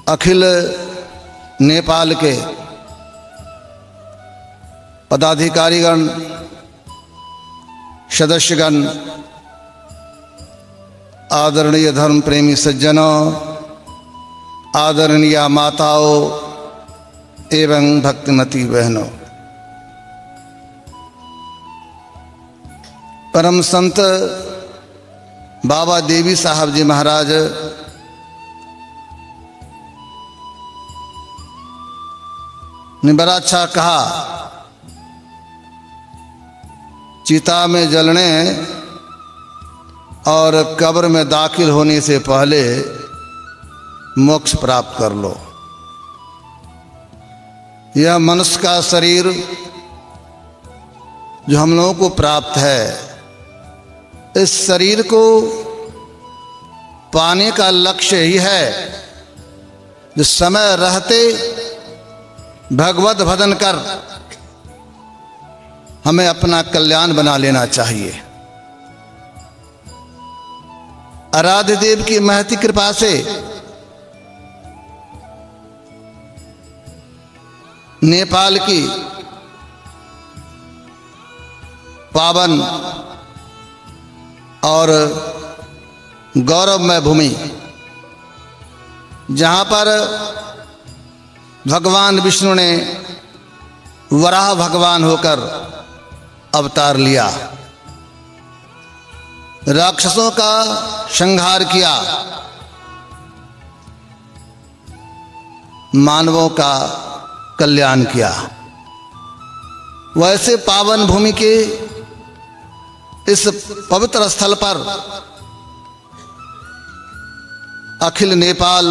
अखिल नेपाल के पदाधिकारीगण, सदस्यगण, आदरणीय धर्म प्रेमी सज्जनों, आदरणीय माताओं एवं भक्तिमती बहनों, परम संत बाबा देवी साहब जी महाराज ने बड़ा अच्छा कहा, चिता में जलने और कब्र में दाखिल होने से पहले मोक्ष प्राप्त कर लो। यह मनुष्य का शरीर जो हम लोगों को प्राप्त है, इस शरीर को पाने का लक्ष्य ही है जो समय रहते भगवत भजन कर हमें अपना कल्याण बना लेना चाहिए। आराध्य देव की महती कृपा से नेपाल की पावन और गौरवमय भूमि, जहाँ पर भगवान विष्णु ने वराह भगवान होकर अवतार लिया, राक्षसों का संहार किया, मानवों का कल्याण किया। वैसे पावन भूमि के इस पवित्र स्थल पर अखिल नेपाल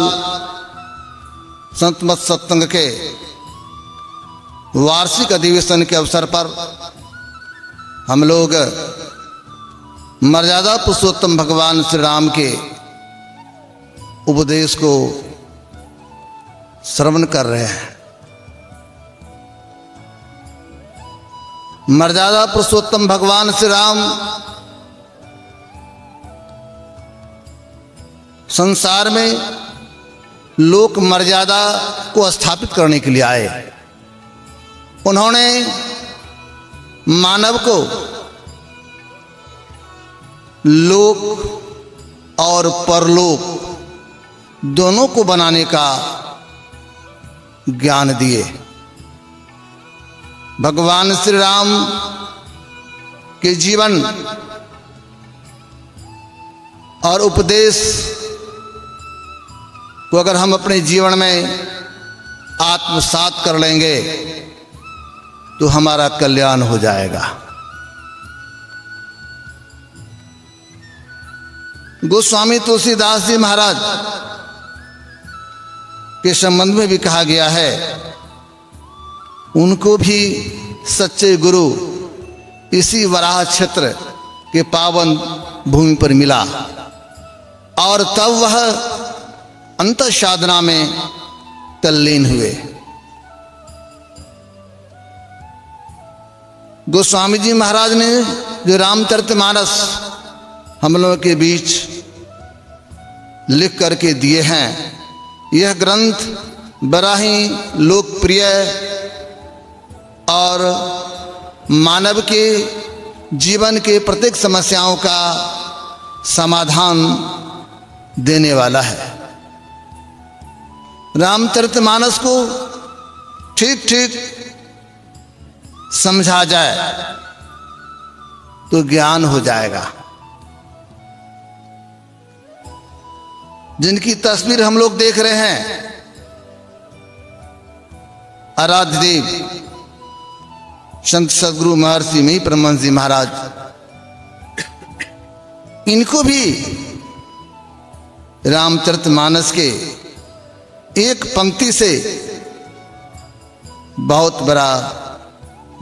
संत मत सत्संग के वार्षिक अधिवेशन के अवसर पर हम लोग मर्यादा पुरुषोत्तम भगवान श्री राम के उपदेश को श्रवण कर रहे हैं। मर्यादा पुरुषोत्तम भगवान श्री राम संसार में लोक मर्यादा को स्थापित करने के लिए आए। उन्होंने मानव को लोक और परलोक दोनों को बनाने का ज्ञान दिए। भगवान श्री राम के जीवन और उपदेश को अगर हम अपने जीवन में आत्मसात कर लेंगे तो हमारा कल्याण हो जाएगा। गोस्वामी तुलसीदास जी महाराज के संबंध में भी कहा गया है, उनको भी सच्चे गुरु इसी वराह क्षेत्र के पावन भूमि पर मिला और तब वह अंत साधना में तल्लीन हुए। गोस्वामी जी महाराज ने जो रामचरितमानस हम लोगों के बीच लिख करके दिए हैं, यह ग्रंथ बड़ा ही लोकप्रिय और मानव के जीवन के प्रत्येक समस्याओं का समाधान देने वाला है। रामचरितमानस को ठीक ठीक समझा जाए तो ज्ञान हो जाएगा। जिनकी तस्वीर हम लोग देख रहे हैं, आराध्य देव संत सद्गुरु महर्षि मही परमहंस जी महाराज, इनको भी रामचरितमानस के एक पंक्ति से बहुत बड़ा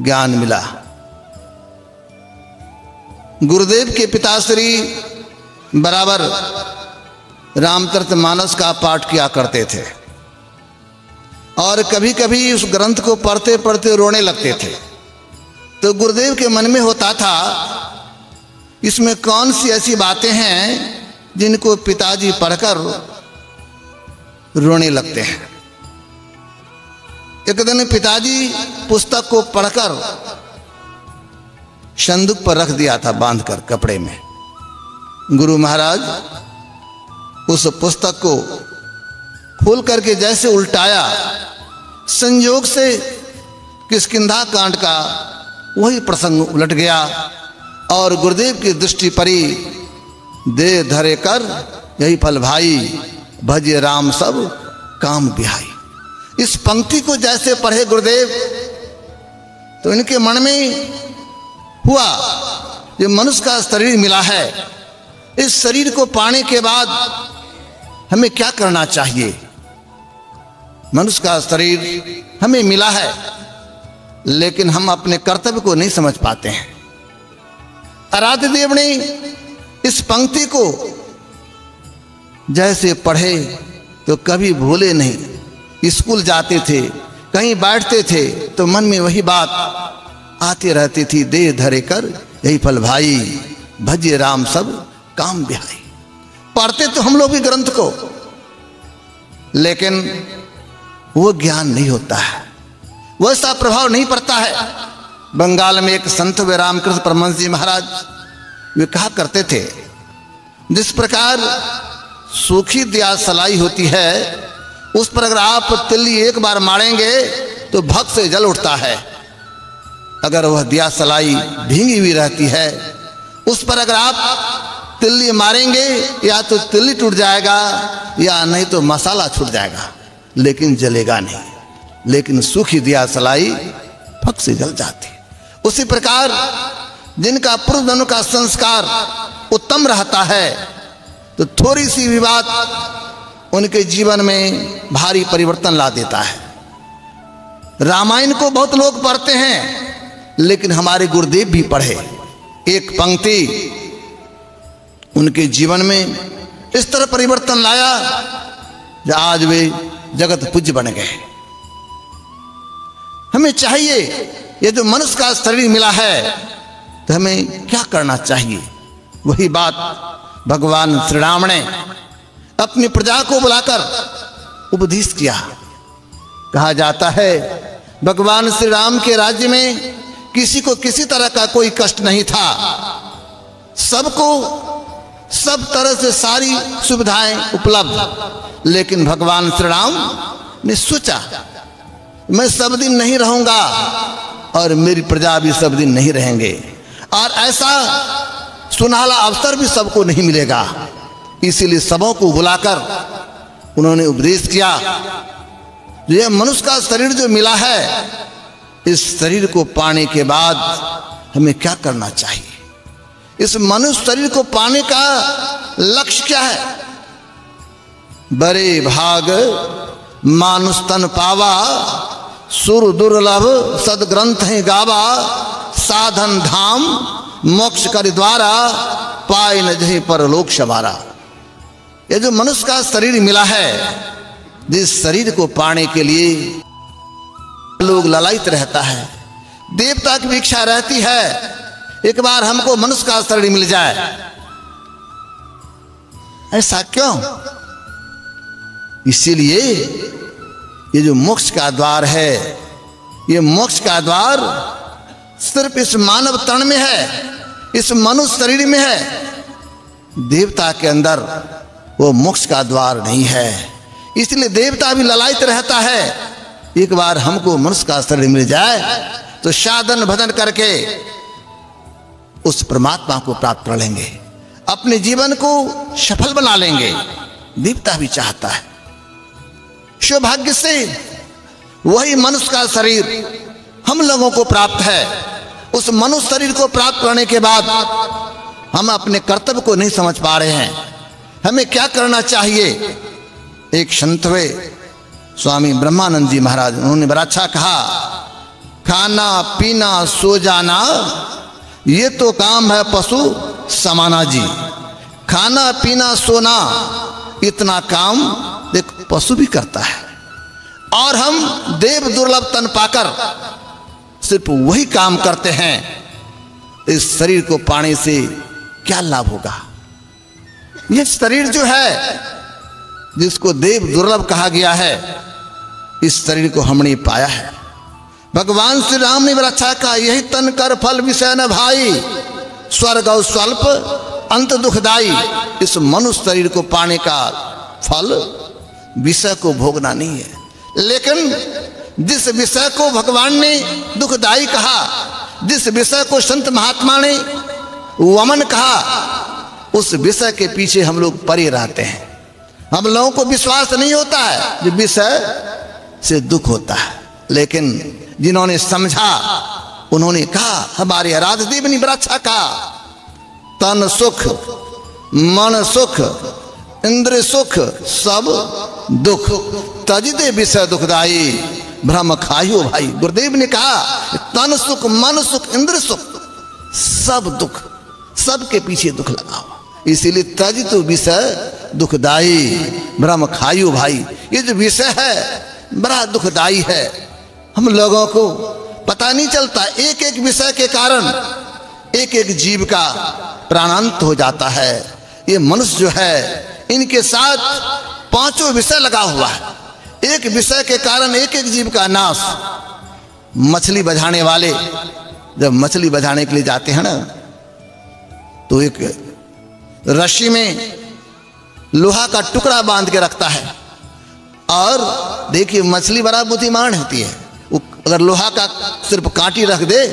ज्ञान मिला। गुरुदेव के पिताश्री बराबर रामचरितमानस का पाठ किया करते थे और कभी कभी उस ग्रंथ को पढ़ते पढ़ते रोने लगते थे। तो गुरुदेव के मन में होता था, इसमें कौन सी ऐसी बातें हैं जिनको पिताजी पढ़कर रोने लगते हैं। एक दिन पिताजी पुस्तक को पढ़कर संदूक पर रख दिया था बांधकर कपड़े में। गुरु महाराज उस पुस्तक को खोल करके जैसे उल्टाया, संयोग से किष्किंधा कांड का वही प्रसंग उलट गया और गुरुदेव की दृष्टि पड़ी, दे धरे कर यही फल भाई, भजे राम सब काम बिहाई। इस पंक्ति को जैसे पढ़े गुरुदेव तो इनके मन में हुआ, ये मनुष्य का शरीर मिला है, इस शरीर को पाने के बाद हमें क्या करना चाहिए। मनुष्य का शरीर हमें मिला है, लेकिन हम अपने कर्तव्य को नहीं समझ पाते हैं। आराध्य देव ने इस पंक्ति को जैसे पढ़े तो कभी भूले नहीं। स्कूल जाते थे, कहीं बैठते थे तो मन में वही बात आती रहती थी, दे धरे कर यही फल भाई, भजे राम सब काम बिहाई। पढ़ते तो हम लोग भी ग्रंथ को, लेकिन वो ज्ञान नहीं होता है, वैसा प्रभाव नहीं पड़ता है। बंगाल में एक संत वे रामकृष्ण परमहंस जी महाराज वे कहा करते थे, जिस प्रकार सूखी दियासलाई होती है, उस पर अगर आप तिल्ली एक बार मारेंगे तो भक से जल उठता है। अगर वह दियासलाई भींगी हुई रहती है, उस पर अगर आप तिल्ली मारेंगे या तो तिल्ली टूट जाएगा या नहीं तो मसाला छूट जाएगा, लेकिन जलेगा नहीं। लेकिन सूखी दियासलाई फक से जल जाती। उसी प्रकार जिनका पूर्व जन्म का संस्कार उत्तम रहता है तो थोड़ी सी भी बात उनके जीवन में भारी परिवर्तन ला देता है। रामायण को बहुत लोग पढ़ते हैं, लेकिन हमारे गुरुदेव भी पढ़े। एक पंक्ति उनके जीवन में इस तरह परिवर्तन लाया जो आज वे जगत पूज्य बन गए। हमें चाहिए, ये जो मनुष्य का शरीर मिला है तो हमें क्या करना चाहिए। वही बात भगवान श्री राम ने अपनी प्रजा को बुलाकर उपदेश किया। कहा जाता है भगवान श्री राम के राज्य में किसी को किसी तरह का कोई कष्ट नहीं था, सबको सब तरह से सारी सुविधाएं उपलब्ध। लेकिन भगवान श्री राम ने सोचा मैं सब दिन नहीं रहूंगा और मेरी प्रजा भी सब दिन नहीं रहेंगे, और ऐसा सुनहला अवसर भी सबको नहीं मिलेगा। इसीलिए सबों को बुलाकर उन्होंने उपदेश किया, यह मनुष्य का शरीर जो मिला है, इस शरीर को पाने के बाद हमें क्या करना चाहिए। इस मनुष्य शरीर को पाने का लक्ष्य क्या है। बड़े भाग मानुष तन पावा, सुर दुर्लभ सदग्रंथ है गावा, साधन धाम मोक्ष कर द्वारा, पाए न जही परलोक सवारा। ये जो मनुष्य का शरीर मिला है, जिस शरीर को पाने के लिए लोग ललायित रहता है, देवता की इच्छा रहती है एक बार हमको मनुष्य का शरीर मिल जाए। ऐसा क्यों? इसीलिए ये जो मोक्ष का द्वार है, ये मोक्ष का द्वार सिर्फ इस मानव तन में है, इस मनुष्य शरीर में है। देवता के अंदर वो मोक्ष का द्वार नहीं है। इसलिए देवता भी ललायित रहता है एक बार हमको मनुष्य का शरीर मिल जाए तो साधन भजन करके उस परमात्मा को प्राप्त कर लेंगे, अपने जीवन को सफल बना लेंगे। देवता भी चाहता है। सौभाग्य से वही मनुष्य का शरीर हम लोगों को प्राप्त है। उस मनुष्य शरीर को प्राप्त करने के बाद हम अपने कर्तव्य को नहीं समझ पा रहे हैं। हमें क्या करना चाहिए। एक संत हुए स्वामी ब्रह्मानंद जी महाराज, उन्होंने बड़ा अच्छा कहा, खाना पीना सो जाना ये तो काम है पशु समाना जी। खाना पीना सोना इतना काम देख पशु भी करता है, और हम देव दुर्लभ तन पाकर सिर्फ वही काम करते हैं। इस शरीर को पाने से क्या लाभ होगा। यह शरीर जो है जिसको देव दुर्लभ कहा गया है, इस शरीर को हमने पाया है। भगवान श्री राम ने रक्षा कहा, यही तन कर फल विषय न भाई, स्वर्ग और स्वल्प अंत दुखदाई। इस मनुष्य शरीर को पाने का फल विषय को भोगना नहीं है, लेकिन जिस विषय को भगवान ने दुखदाई कहा, जिस विषय को संत महात्मा ने वमन कहा, उस विषय के पीछे हम लोग पड़े रहते हैं। हम लोगों को विश्वास नहीं होता है जो विषय से दुख होता है, लेकिन जिन्होंने समझा उन्होंने कहा, हमारे आराध्य देव ने बड़ा अच्छा कहा, तन सुख मन सुख इंद्र सुख सब दुख, तजिदे विषय दुखदाई भ्रम खायो भाई। गुरुदेव ने कहा, तन सुख मन सुख इंद्र सुख सब दुख, सबके पीछे दुख लगा हुआ, इसीलिए तजित विषय दुखदाई भ्रम खायो भाई। ये जो विषय है बड़ा दुखदाई है, हम लोगों को पता नहीं चलता। एक एक विषय के कारण एक एक जीव का प्राणांत हो जाता है। ये मनुष्य जो है, इनके साथ पांचों विषय लगा हुआ है। एक विषय के कारण एक एक जीव का नाश। मछली बझाने वाले जब मछली बझाने के लिए जाते हैं ना, तो एक रस्सी में लोहा का टुकड़ा बांध के रखता है, और देखिए मछली बड़ा बुद्धिमान होती है, वो अगर लोहा का सिर्फ कांटी रख दे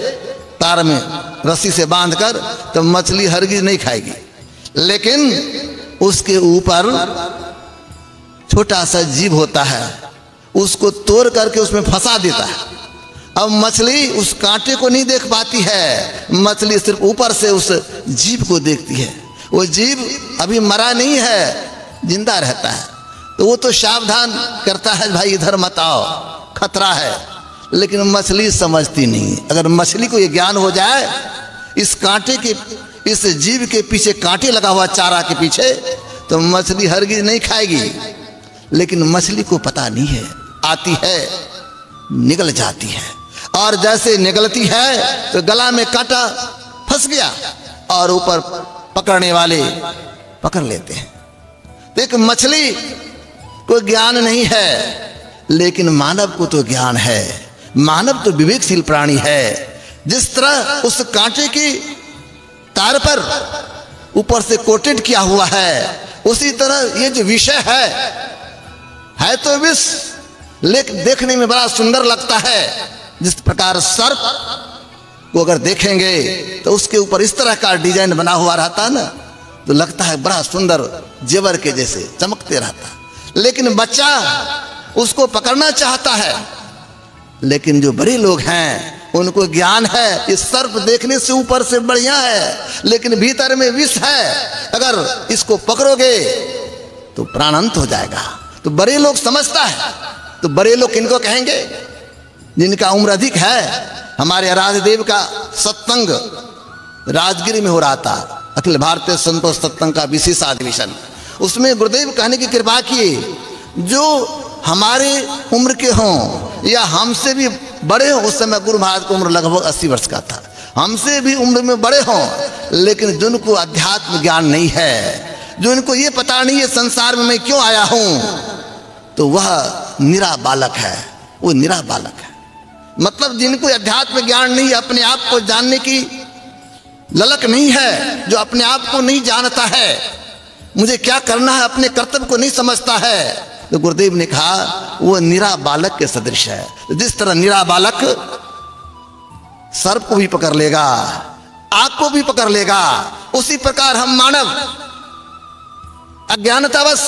तार में रस्सी से बांधकर, तो मछली हरगिज नहीं खाएगी। लेकिन उसके ऊपर छोटा सा जीव होता है, उसको तोड़ करके उसमें फंसा देता है। अब मछली उस कांटे को नहीं देख पाती है, मछली सिर्फ ऊपर से उस जीव को देखती है। वो जीव अभी मरा नहीं है, जिंदा रहता है, तो वो तो सावधान करता है, भाई इधर मत आओ, खतरा है। लेकिन मछली समझती नहीं। अगर मछली को ये ज्ञान हो जाए, इस कांटे के, इस जीव के पीछे कांटे लगा हुआ चारा के पीछे, तो मछली हरगिज नहीं खाएगी। लेकिन मछली को पता नहीं है, आती है निकल जाती है, और जैसे निकलती है तो गला में कांटा फंस गया और ऊपर पकड़ने वाले पकड़ लेते हैं। तो एक मछली को ज्ञान नहीं है, लेकिन मानव को तो ज्ञान है। मानव तो विवेकशील प्राणी है। जिस तरह उस कांटे की तार पर ऊपर से कोटेड किया हुआ है, उसी तरह ये जो विषय है तो विष, लेकिन देखने में बड़ा सुंदर लगता है। जिस प्रकार सर्प को अगर देखेंगे तो उसके ऊपर इस तरह का डिजाइन बना हुआ रहता है ना, तो लगता है बड़ा सुंदर, जेवर के जैसे चमकते रहता है। लेकिन बच्चा उसको पकड़ना चाहता है, लेकिन जो बड़े लोग हैं उनको ज्ञान है, इस सर्प देखने से ऊपर से बढ़िया है, लेकिन भीतर में विष है, अगर इसको पकड़ोगे तो प्राणांत हो जाएगा। तो बड़े लोग समझता है। तो बड़े लोग किनको कहेंगे? जिनका उम्र अधिक है। हमारे आराध्य देव का सत्संग राजगिरी में हो रहा था, अखिल भारतीय संतोष सत्संग का विशेष अधिवेशन। उसमें गुरुदेव कहने की कृपा की, जो हमारे उम्र के हों या हमसे भी बड़े हों, उस समय गुरु महाराज की उम्र लगभग 80 वर्ष का था, हमसे भी उम्र में बड़े हों, लेकिन जिनको अध्यात्म ज्ञान नहीं है, जो इनको ये पता नहीं है संसार में मैं क्यों आया हूं, तो वह निरा बालक है। वो निरा बालक है, मतलब जिनको अध्यात्म ज्ञान नहीं, अपने आप को जानने की ललक नहीं है, जो अपने आप को नहीं जानता है, मुझे क्या करना है, अपने कर्तव्य को नहीं समझता है, तो गुरुदेव ने कहा वो निरा बालक के सदृश है। जिस तरह निरा बालक सर्प को भी पकड़ लेगा, आग को भी पकड़ लेगा, उसी प्रकार हम मानव अज्ञानतावश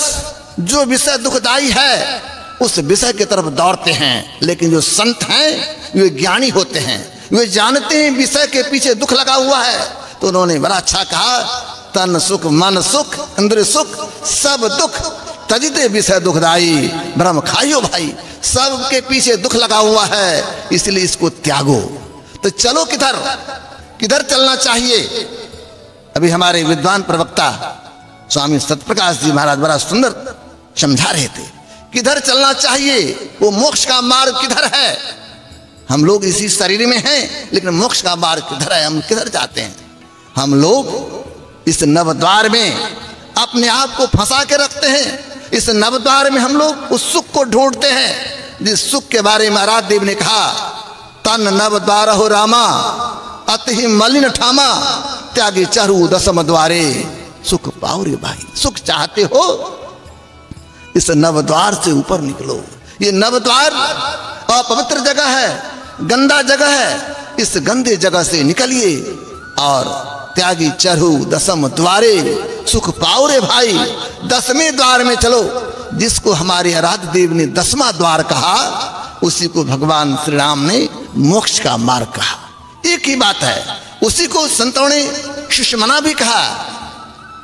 जो विषय दुखदाई है उस विषय की तरफ दौड़ते हैं। लेकिन जो संत हैं वे ज्ञानी होते हैं, वे जानते हैं विषय के पीछे दुख लगा हुआ है। तो उन्होंने बड़ा अच्छा कहा, तन सुख मन सुख इंद्र सुख सब दुख, तजिते विषय दुखदाई भ्रम खाइयो भाई। सब के पीछे दुख लगा हुआ है, इसलिए इसको त्यागो। तो चलो किधर किधर चलना चाहिए? अभी हमारे विद्वान प्रवक्ता स्वामी सत्यप्रकाश जी महाराज बड़ा सुंदर समझा रहे थे, किधर चलना चाहिए, वो मोक्ष का मार्ग किधर है। हम लोग इसी शरीर में हैं, लेकिन मोक्ष का मार्ग किधर है, हम किधर जाते हैं? हम लोग इस नवद्वार में अपने आप को फंसा के रखते हैं। इस नवद्वार में हम लोग उस सुख को ढूंढते हैं जिस सुख के बारे में आराध्य देव ने कहा, तन नवद्वार हो रामा अति मलिन ठामा त्यागी चरु दसम द्वारे सुख पाओ रे भाई। सुख चाहते हो इस नवद्वार से ऊपर निकलो। ये नवद्वार अपवित्र जगह है, गंदा जगह है। इस गंदे जगह से निकलिए और त्यागी चरु दसम द्वारे सुख पाओ रे भाई। 10वें द्वार में चलो। जिसको हमारे आराध्य देव ने 10वां द्वार कहा उसी को भगवान श्री राम ने मोक्ष का मार्ग कहा। एक ही बात है। उसी को संतों ने सुषमना भी कहा।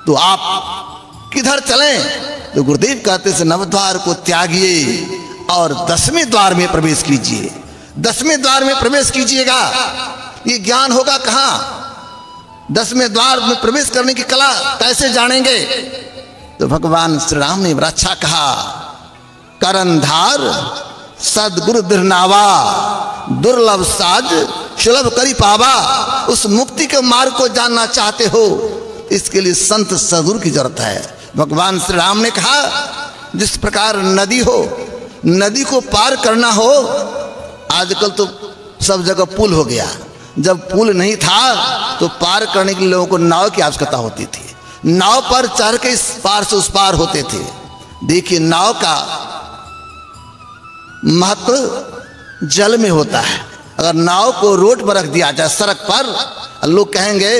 तो आप किधर चलें? तो गुरुदेव कहते से नवद्वार को त्यागिए और 10वें द्वार में प्रवेश कीजिए। 10वें द्वार में प्रवेश कीजिएगा। ये ज्ञान होगा कहाँ? 10वें द्वार में प्रवेश करने की कला कैसे जानेंगे? तो भगवान श्री राम ने अच्छा कहा, करंधार सदगुरु दृढ़नावा दुर्लभ साज सुलभ करी पावा। उस मुक्ति के मार्ग को जानना चाहते हो, इसके लिए संत सदगुरु की जरूरत है। भगवान श्री राम ने कहा, जिस प्रकार नदी हो, नदी को पार करना हो, आजकल तो सब जगह पुल हो गया। जब पुल नहीं था तो पार करने के लिए लोगों को नाव की आवश्यकता होती थी। नाव पर चढ़ के इस पार से उस पार होते थे। देखिए, नाव का महत्व जल में होता है। अगर नाव को रोड पर रख दिया जाए, सड़क पर, लोग कहेंगे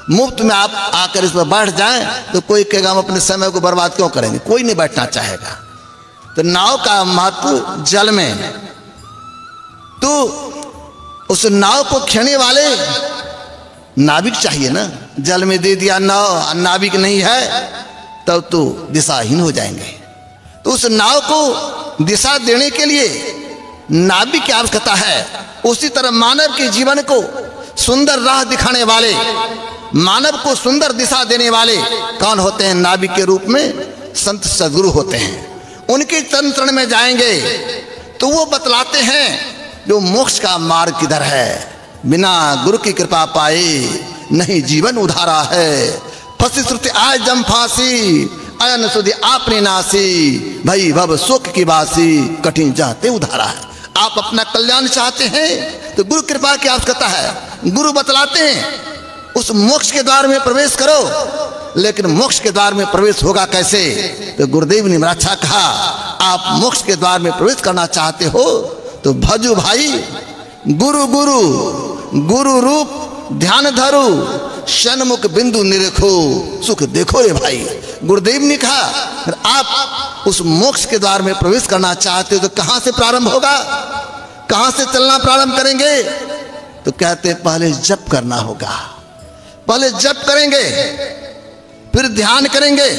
मुफ्त में आप आकर इस पर बैठ जाएं, तो कोई कहेगा हम अपने समय को बर्बाद क्यों करेंगे, कोई नहीं बैठना चाहेगा। तो नाव का महत्व जल में। तो उस नाव को खेने वाले नाविक चाहिए ना। जल में दे दिया नाव, नाविक नहीं है तब तो दिशाहीन हो जाएंगे। तो उस नाव को दिशा देने के लिए नाविक की आवश्यकता है। उसी तरह मानव के जीवन को सुंदर राह दिखाने वाले, मानव को सुंदर दिशा देने वाले कौन होते हैं? नाविक के रूप में संत सद्गुरु होते हैं। उनके चरण में जाएंगे तो वो बतलाते हैं जो मोक्ष का मार्ग किधर है। बिना गुरु की कृपा पाए नहीं जीवन उधारा है। फंसी श्रुति आय जम फांसी अयन सुधि आपने नासी भई भव सुख की बासी कठिन जाते उधारा है। आप अपना कल्याण चाहते हैं तो गुरु कृपा की आवश्यकता है। गुरु बतलाते हैं उस मोक्ष के द्वार में प्रवेश करो। लेकिन मोक्ष के द्वार में प्रवेश होगा कैसे? तो गुरुदेव ने अच्छा कहा, आप मोक्ष के द्वार में प्रवेश करना चाहते हो तो भजू भाई गुरु गुरु गुरु रूप ध्यान धरो सन्मुख बिंदु निरखो सुख देखो रे भाई। गुरुदेव ने कहा, आप उस मोक्ष के द्वार में प्रवेश करना चाहते हो तो कहां से प्रारंभ होगा? कहां से चलना प्रारंभ करेंगे? तो कहते पहले जप करना होगा। पहले जप करेंगे, फिर ध्यान करेंगे,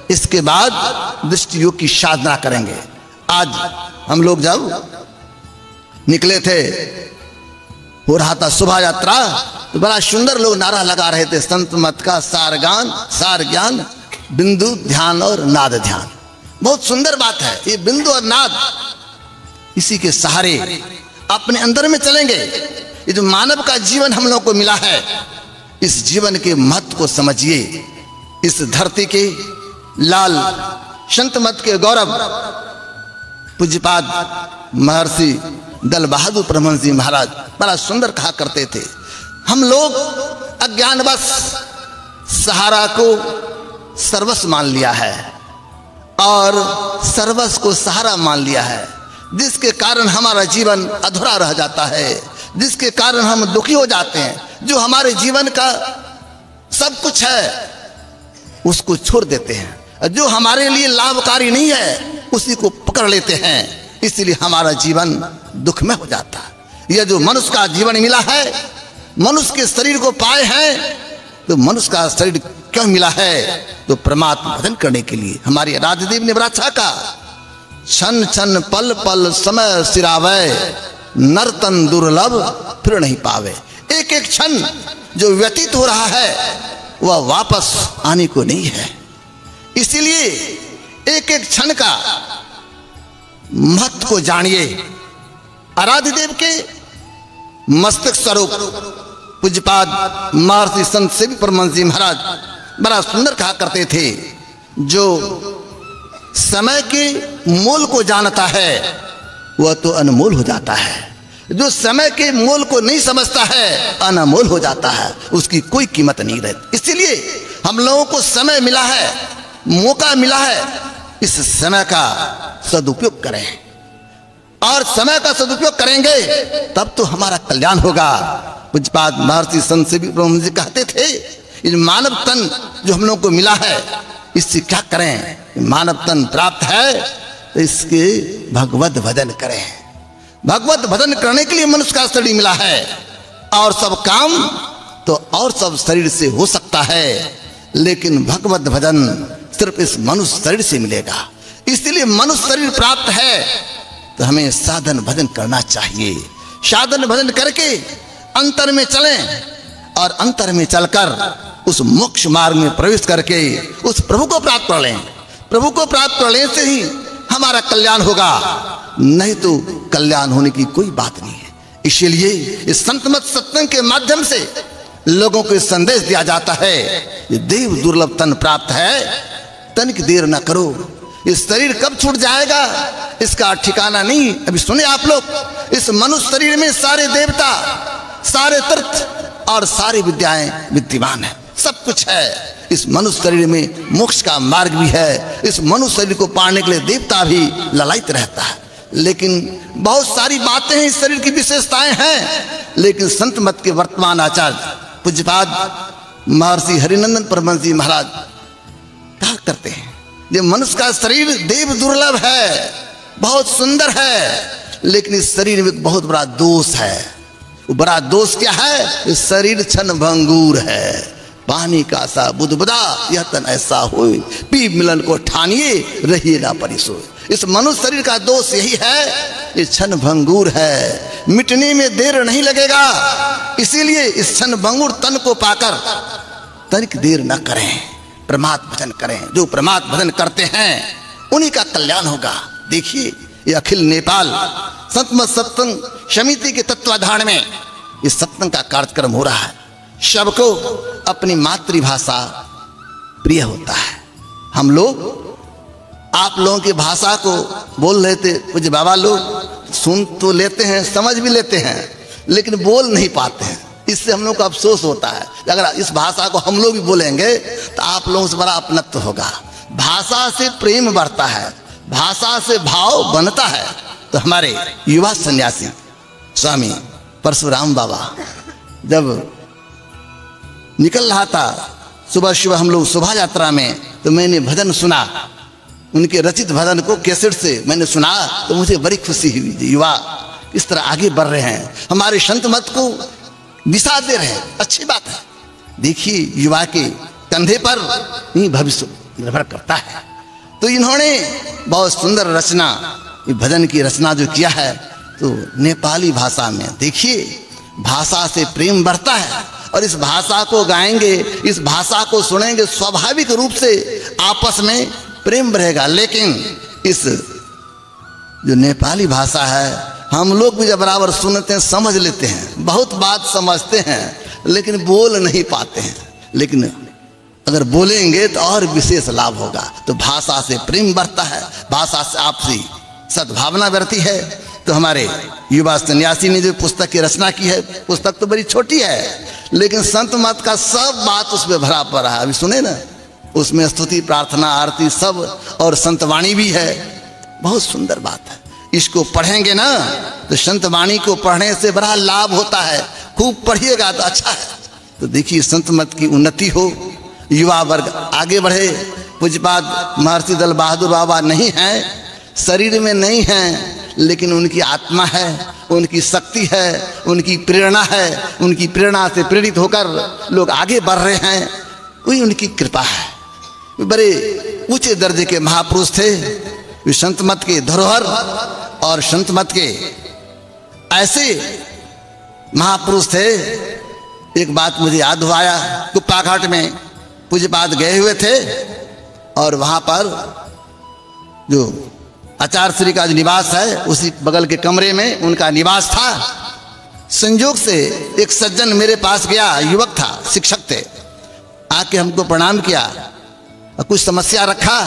इसके बाद दृष्टि योग की साधना करेंगे। आज हम लोग जब निकले थे, हो रहा था शोभा यात्रा, तो बड़ा सुंदर लोग नारा लगा रहे थे, संत मत का सार गान सार ज्ञान बिंदु ध्यान और नाद ध्यान। बहुत सुंदर बात है। ये बिंदु और नाद, इसी के सहारे अपने अंदर में चलेंगे। ये जो मानव का जीवन हम लोग को मिला है, इस जीवन के महत्व को समझिए। इस धरती के लाल संत मत के गौरव पूज्यपाद महर्षि दल बहादुर परमहंस जी महाराज बड़ा सुंदर कहा करते थे, हम लोग अज्ञानवश सहारा को सर्वस्व मान लिया है और सर्वस्व को सहारा मान लिया है, जिसके कारण हमारा जीवन अधूरा रह जाता है, जिसके कारण हम दुखी हो जाते हैं। जो हमारे जीवन का सब कुछ है उसको छोड़ देते हैं, जो हमारे लिए लाभकारी नहीं है उसी को पकड़ लेते हैं, इसलिए हमारा जीवन दुख में हो जाता है। यह जो मनुष्य का जीवन मिला है, मनुष्य के शरीर को पाए हैं, तो मनुष्य का शरीर क्यों मिला है? तो परमात्मा भजन करने के लिए। हमारे राजदेव ने बड़ा अच्छा कहा, क्षण क्षण पल पल समय सिरावे नर्तन दुर्लभ फिर नहीं पावे। एक एक क्षण जो व्यतीत हो रहा है वह वापस आने को नहीं है। इसीलिए एक एक क्षण का महत्व को जानिए। आराध्य देव के मस्तक स्वरूप पूज्यपाद महर्षि संत सेवी परमहंस जी महाराज बड़ा सुंदर कहा करते थे, जो समय के मोल को जानता है वह तो अनमोल हो जाता है। जो समय के मोल को नहीं समझता है अनमोल हो जाता है, उसकी कोई कीमत नहीं रहती। इसीलिए हम लोगों को समय मिला है, मौका मिला है, इस समय का सदुपयोग करें और समय का सदुपयोग करेंगे तब तो हमारा कल्याण होगा। पूज्यपाद महर्षि संत सेवी ब्रह्म जी कहते थे, ये मानव तन जो हम लोग को मिला है इससे क्या करें? मानव तन प्राप्त है तो इसके भगवत भजन करें। भगवत भजन करने के लिए मनुष्य का शरीर मिला है और सब काम तो और सब शरीर से हो सकता है, लेकिन भगवत भजन सिर्फ इस मनुष्य शरीर से मिलेगा। इसलिए मनुष्य शरीर प्राप्त है तो हमें साधन भजन करना चाहिए। साधन भजन करके अंतर में चलें और अंतर में चलकर उस मोक्ष मार्ग में प्रवेश करके उस प्रभु को प्राप्त कर लें। प्रभु को प्राप्त कर लेने से ही हमारा कल्याण होगा, नहीं तो कल्याण होने की कोई बात नहीं है। इसीलिए इस संत मत सत्संग के माध्यम से लोगों को संदेश दिया जाता है, ये देव दुर्लभ तन प्राप्त है, तनिक देर न करो। इस शरीर कब छूट जाएगा इसका ठिकाना नहीं। अभी सुने आप लोग, इस मनुष्य शरीर में सारे देवता, सारे तीर्थ और सारी विद्याएं विद्यमान है, सब कुछ है। इस मनुष्य शरीर में मोक्ष का मार्ग भी है। इस मनुष्य शरीर को पाने के लिए देवता भी ललायित रहता है, लेकिन बहुत सारी बातें हैं, इस शरीर की विशेषताएं हैं। लेकिन संत मत के वर्तमान आचार्य पूज्यपाद महर्षि हरिनंदन परमहंस जी महाराज कहा करते हैं, ये मनुष्य का शरीर देव दुर्लभ है, बहुत सुंदर है, लेकिन इस शरीर में एक बहुत बड़ा दोष है। वो बड़ा दोष क्या है? इस शरीर क्षण भंगूर है। पानी का सा बुदबुदा यह तन ऐसा हो, पी मिलन को ठानिए रहिए ना परिसोए। इस मनुष्य शरीर का दोष यही है, ये क्षण भंगूर है, मिटने में देर नहीं लगेगा। इसीलिए इस क्षण भंगूर तन को पाकर तनिक देर न करें, प्रमाद भजन करें। जो प्रमाद भजन करते हैं उन्हीं का कल्याण होगा। देखिए ये अखिल नेपाल संत मत सत्संग समिति के तत्वाधान में इस सत्संग का कार्यक्रम हो रहा है। सबको अपनी मातृभाषा प्रिय होता है। हम लोग आप लोगों की भाषा को बोल रहे थे, कुछ बाबा लोग सुन तो लेते हैं, समझ भी लेते हैं, लेकिन बोल नहीं पाते हैं। इससे हम लोग को अफसोस होता है। अगर इस भाषा को हम लोग भी बोलेंगे तो आप लोगों से बड़ा अपनत्व होगा। भाषा से प्रेम बढ़ता है, भाषा से भाव बनता है। तो हमारे युवा सन्यासी स्वामी परशुराम बाबा जब निकल रहा था सुबह सुबह हम लोग शोभा यात्रा में, तो मैंने भजन सुना, उनके रचित भजन को कैसेट से मैंने सुना, तो मुझे बड़ी खुशी हुई। युवा इस तरह आगे बढ़ रहे हैं, हमारे संत मत को दिशा दे रहे हैं, अच्छी बात है। देखिए युवा के कंधे पर ही भविष्य निर्भर करता है। तो इन्होंने बहुत सुंदर रचना, भजन की रचना जो किया है तो नेपाली भाषा में। देखिए भाषा से प्रेम बढ़ता है और इस भाषा को गाएंगे, इस भाषा को सुनेंगे, स्वाभाविक रूप से आपस में प्रेम बढ़ेगा। लेकिन इस जो नेपाली भाषा है हम लोग भी जब बराबर सुनते हैं, समझ लेते हैं, बहुत बात समझते हैं, लेकिन बोल नहीं पाते हैं। लेकिन अगर बोलेंगे तो और विशेष लाभ होगा। तो भाषा से प्रेम बढ़ता है, भाषा से आपसी सद्भावना बढ़ती है। तो हमारे युवा सन्यासी ने जो पुस्तक की रचना की है, पुस्तक तो बड़ी छोटी है, लेकिन संत मत का सब बात उसमें भरा पड़ा है। अभी सुने ना, उसमें स्तुति, प्रार्थना, आरती सब और संतवाणी भी है। बहुत सुंदर बात है। इसको पढ़ेंगे ना तो संतवाणी को पढ़ने से बड़ा लाभ होता है। खूब पढ़िएगा तो अच्छा है। तो देखिए संत मत की उन्नति हो, युवा वर्ग आगे बढ़े। पूज्यपाद महर्षि दल बहादुर बाबा नहीं हैं, शरीर में नहीं हैं, लेकिन उनकी आत्मा है, उनकी शक्ति है, उनकी प्रेरणा है। उनकी प्रेरणा से प्रेरित होकर लोग आगे बढ़ रहे हैं, वही उनकी कृपा है। बड़े ऊंचे दर्जे के महापुरुष थे, वे संत मत के धरोहर और संत मत के ऐसे महापुरुष थे। एक बात मुझे याद आया, कुप्पा घाट में पूज्यपाद गए हुए थे और वहां पर जो आचार्य श्री का जो निवास है उसी बगल के कमरे में उनका निवास था। संयोग से एक सज्जन मेरे पास गया, युवक था, शिक्षक थे, आके हमको प्रणाम किया। कुछ समस्या रखा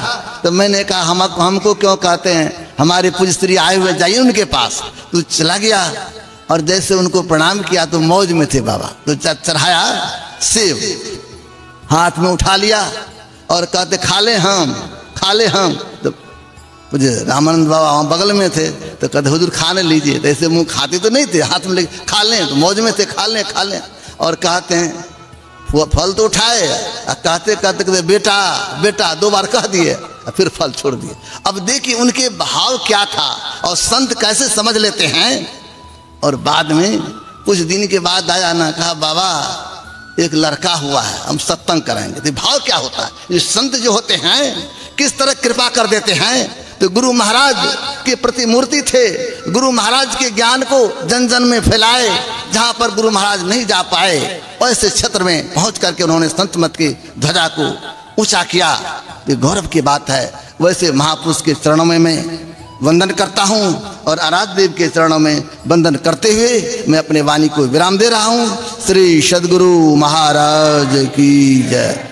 तो मैंने कहा हमको क्यों कहते हैं, हमारे पूज्य श्री आए हुए, जाइए उनके पास। तो चला गया और जैसे उनको प्रणाम किया तो मौज में थे बाबा। तो चढ़ाया सेब, हाथ में उठा लिया और कहते खा ले हम, खा ले हम। तो मुझे रामानंद बाबा वहाँ बगल में थे तो कहते हुजूर खाने लीजिए। तो ऐसे मुँह खाते तो नहीं थे, हाथ में लेके खा लें, तो मौज में थे, खा लें खा लें। और कहते हैं वो फल तो उठाए, कहते कहते कहते बेटा बेटा 2 बार कह दिए, फिर फल छोड़ दिए। अब देखिए उनके भाव क्या था और संत कैसे समझ लेते हैं। और बाद में कुछ दिन के बाद आया ना, कहा बाबा एक लड़का हुआ है, हम सत्संग कराएंगे। तो भाव क्या होता है, ये संत जो होते हैं किस तरह कृपा कर देते हैं। तो गुरु महाराज के प्रतिमूर्ति थे, गुरु महाराज के ज्ञान को जन जन में फैलाए, जहाँ पर गुरु महाराज नहीं जा पाए ऐसे क्षेत्र में पहुँच करके उन्होंने संत मत की ध्वजा को ऊंचा किया। ये गौरव की बात है। वैसे महापुरुष के चरणों में मैं वंदन करता हूँ और आराध्य देव के चरणों में वंदन करते हुए मैं अपने वाणी को विराम दे रहा हूँ। श्री सद्गुरु महाराज की जय।